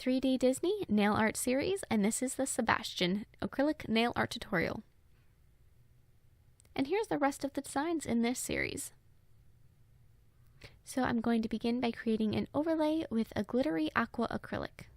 3D Disney nail art series, and this is the Sebastian acrylic nail art tutorial. And here's the rest of the designs in this series. So I'm going to begin by creating an overlay with a glittery aqua acrylic.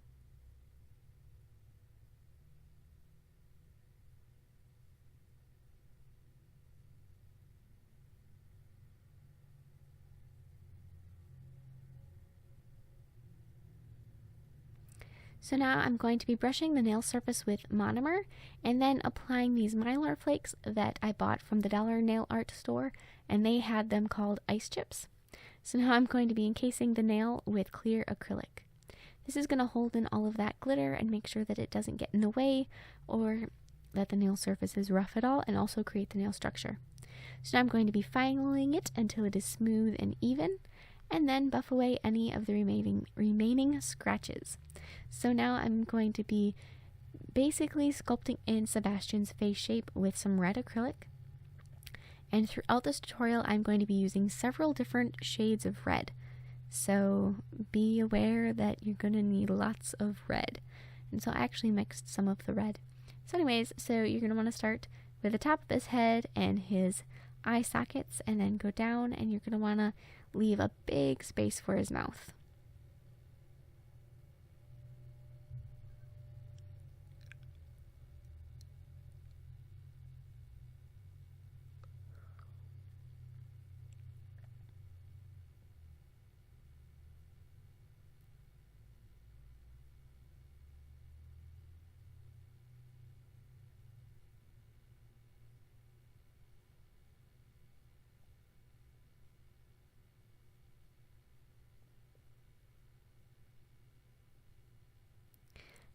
So now I'm going to be brushing the nail surface with monomer and then applying these mylar flakes that I bought from the dollar nail art store, and they had them called ice chips. So now I'm going to be encasing the nail with clear acrylic. This is going to hold in all of that glitter and make sure that it doesn't get in the way or that the nail surface is rough at all, and also create the nail structure. So now I'm going to be filing it until it is smooth and even, and then buff away any of the remaining scratches. So now I'm going to be basically sculpting in Sebastian's face shape with some red acrylic. And throughout this tutorial, I'm going to be using several different shades of red. So be aware that you're going to need lots of red. And so I actually mixed some of the red. So anyways, so you're going to want to start with the top of his head and his eye sockets, and then go down, and you're going to want to leave a big space for his mouth.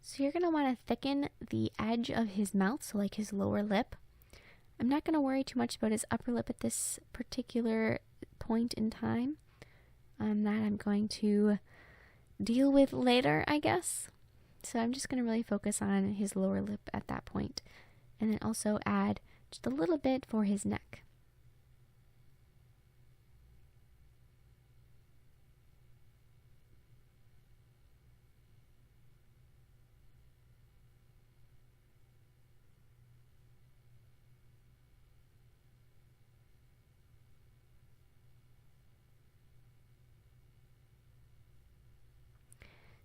So you're going to want to thicken the edge of his mouth, so like his lower lip. I'm not going to worry too much about his upper lip at this particular point in time. That I'm going to deal with later, I guess. So I'm just going to really focus on his lower lip at that point. And then also add just a little bit for his neck.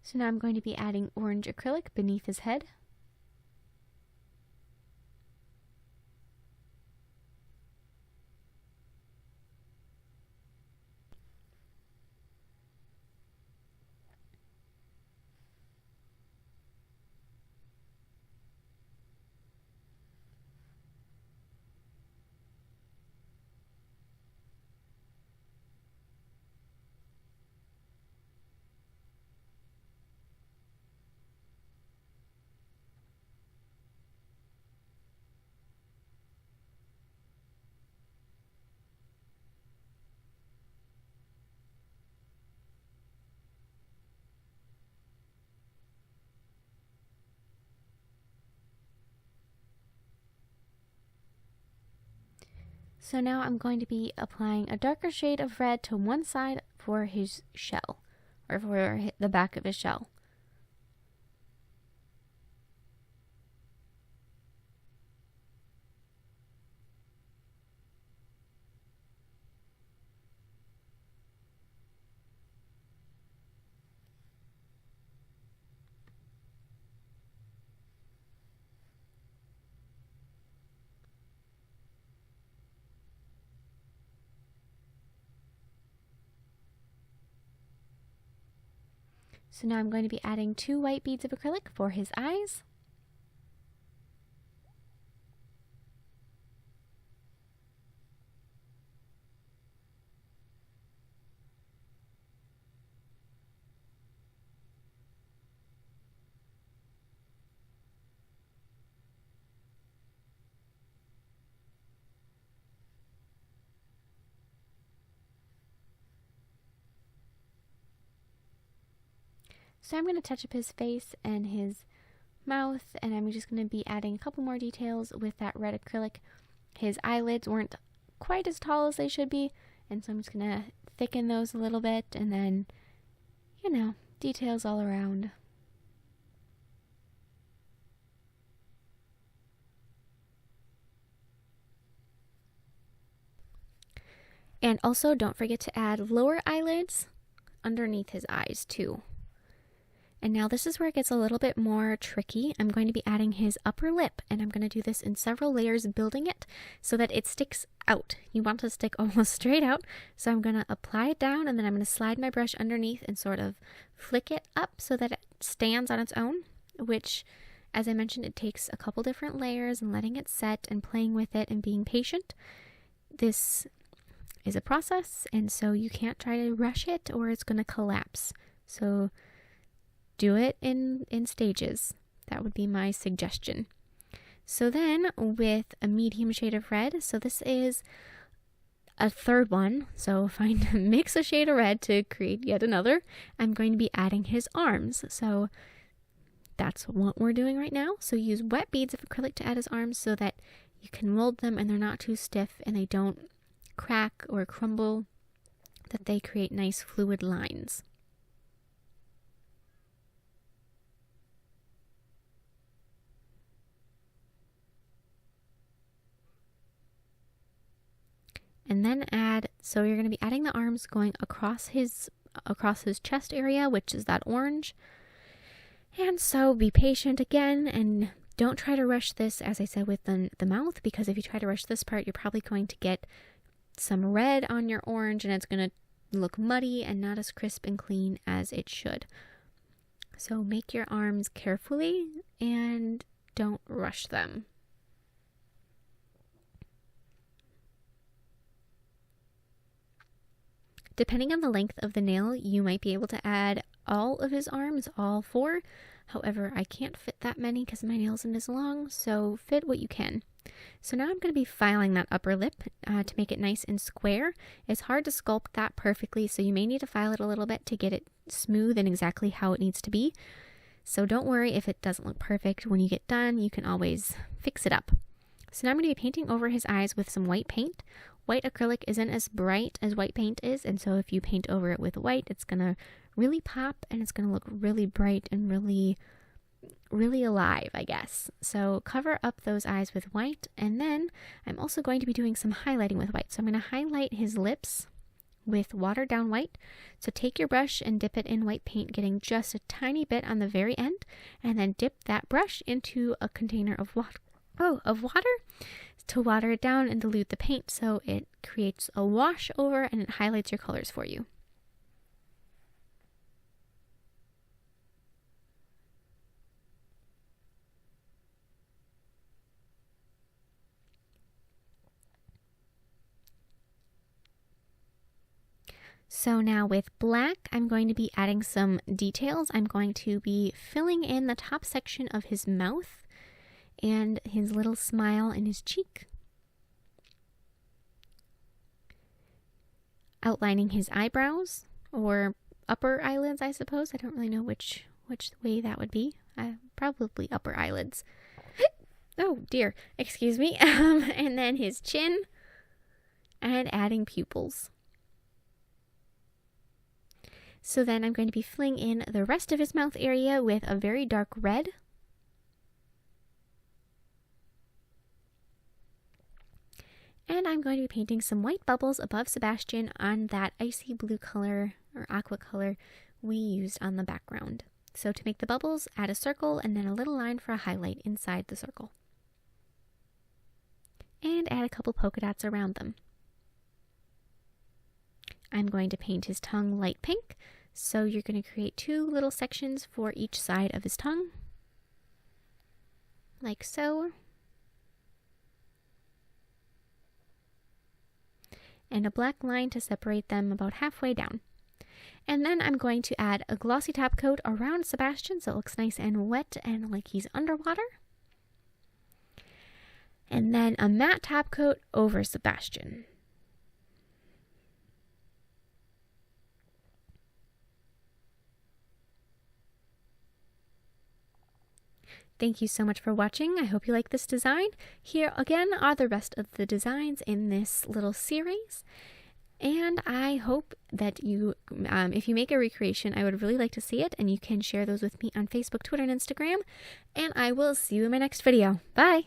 So now I'm going to be adding orange acrylic beneath his head. So now I'm going to be applying a darker shade of red to one side for his shell, or for the back of his shell. So now I'm going to be adding 2 white beads of acrylic for his eyes. So I'm going to touch up his face and his mouth, and I'm just going to be adding a couple more details with that red acrylic. His eyelids weren't quite as tall as they should be, and so I'm just going to thicken those a little bit, and then, you know, details all around. And also don't forget to add lower eyelids underneath his eyes too. And now this is where it gets a little bit more tricky. I'm going to be adding his upper lip, and I'm going to do this in several layers, building it so that it sticks out. You want to stick almost straight out. So I'm going to apply it down, and then I'm going to slide my brush underneath and sort of flick it up so that it stands on its own, which, as I mentioned, it takes a couple different layers and letting it set and playing with it and being patient. This is a process, and so you can't try to rush it or it's going to collapse. So do it in stages. That would be my suggestion. So then with a medium shade of red, so this is a third one, so mix a shade of red to create yet another. I'm going to be adding his arms. So that's what we're doing right now. So use wet beads of acrylic to add his arms so that you can mold them and they're not too stiff and they don't crack or crumble, that they create nice fluid lines. And then so you're going to be adding the arms going across his chest area, which is that orange. And so be patient again, and don't try to rush this, as I said, with the mouth, because if you try to rush this part, you're probably going to get some red on your orange, and it's going to look muddy and not as crisp and clean as it should. So make your arms carefully and don't rush them. Depending on the length of the nail, you might be able to add all of his arms, all 4. However, I can't fit that many because my nail isn't as long, so fit what you can. So now I'm going to be filing that upper lip to make it nice and square. It's hard to sculpt that perfectly, so you may need to file it a little bit to get it smooth and exactly how it needs to be. So don't worry if it doesn't look perfect. When you get done, you can always fix it up. So now I'm going to be painting over his eyes with some white paint. White acrylic isn't as bright as white paint is, and so if you paint over it with white, it's going to really pop and it's going to look really bright and really alive, I guess. So cover up those eyes with white, and then I'm also going to be doing some highlighting with white. So I'm going to highlight his lips with watered down white. So take your brush and dip it in white paint, getting just a tiny bit on the very end, and then dip that brush into a container of water to water it down and dilute the paint so it creates a wash over and it highlights your colors for you. So now with black, I'm going to be adding some details. I'm going to be filling in the top section of his mouth and his little smile in his cheek. Outlining his eyebrows, or upper eyelids, I suppose. I don't really know which way that would be. Probably upper eyelids. Oh dear, excuse me. And then his chin, and adding pupils. So then I'm going to be filling in the rest of his mouth area with a very dark red. And I'm going to be painting some white bubbles above Sebastian on that icy blue color or aqua color we used on the background. So to make the bubbles, add a circle and then a little line for a highlight inside the circle. And add a couple polka dots around them. I'm going to paint his tongue light pink. So you're going to create 2 little sections for each side of his tongue. Like so. And a black line to separate them about halfway down. And then I'm going to add a glossy top coat around Sebastian so it looks nice and wet and like he's underwater. And then a matte top coat over Sebastian. Thank you so much for watching. I hope you like this design. Here again are the rest of the designs in this little series. And I hope that you, if you make a recreation, I would really like to see it. And you can share those with me on Facebook, Twitter, and Instagram. And I will see you in my next video. Bye!